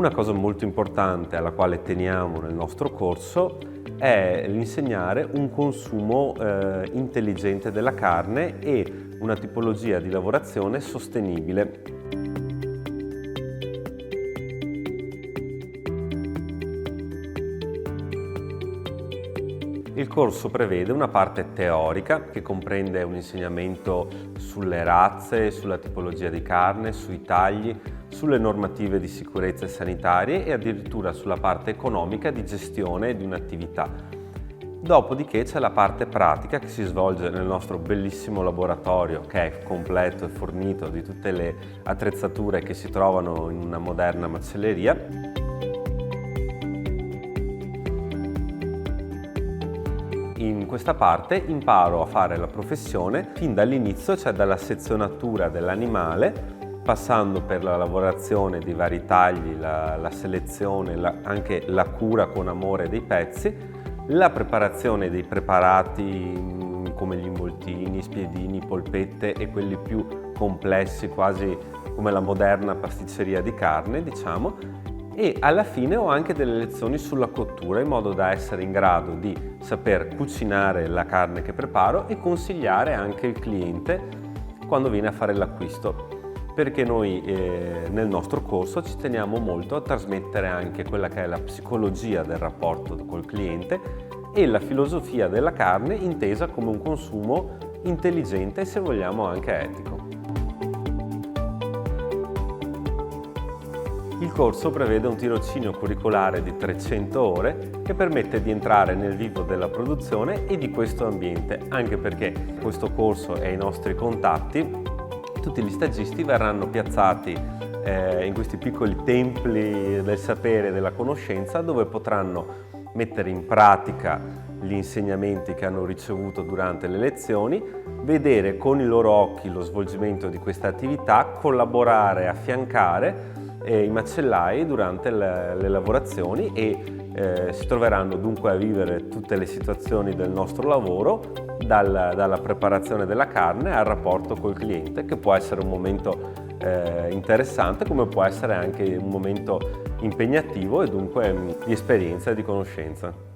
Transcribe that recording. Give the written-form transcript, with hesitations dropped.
Una cosa molto importante alla quale teniamo nel nostro corso è l'insegnare un consumo intelligente della carne e una tipologia di lavorazione sostenibile. Il corso prevede una parte teorica che comprende un insegnamento sulle razze, sulla tipologia di carne, sui tagli, sulle normative di sicurezza e sanitarie e addirittura sulla parte economica di gestione di un'attività. Dopodiché c'è la parte pratica che si svolge nel nostro bellissimo laboratorio, che è completo e fornito di tutte le attrezzature che si trovano in una moderna macelleria. In questa parte imparo a fare la professione fin dall'inizio, cioè dalla sezionatura dell'animale, passando per la lavorazione di vari tagli, la selezione, anche la cura con amore dei pezzi, la preparazione dei preparati come gli involtini, spiedini, polpette e quelli più complessi, quasi come la moderna pasticceria di carne, diciamo. E alla fine ho anche delle lezioni sulla cottura in modo da essere in grado di saper cucinare la carne che preparo e consigliare anche il cliente quando viene a fare l'acquisto, perché noi nel nostro corso ci teniamo molto a trasmettere anche quella che è la psicologia del rapporto col cliente e la filosofia della carne intesa come un consumo intelligente e, se vogliamo, anche etico. Il corso prevede un tirocinio curricolare di 300 ore che permette di entrare nel vivo della produzione e di questo ambiente, anche perché questo corso e i nostri contatti, tutti gli stagisti verranno piazzati in questi piccoli templi del sapere e della conoscenza, dove potranno mettere in pratica gli insegnamenti che hanno ricevuto durante le lezioni, vedere con i loro occhi lo svolgimento di questa attività, collaborare, affiancare i macellai durante le lavorazioni e si troveranno dunque a vivere tutte le situazioni del nostro lavoro, dalla preparazione della carne al rapporto col cliente, che può essere un momento interessante come può essere anche un momento impegnativo e dunque di esperienza e di conoscenza.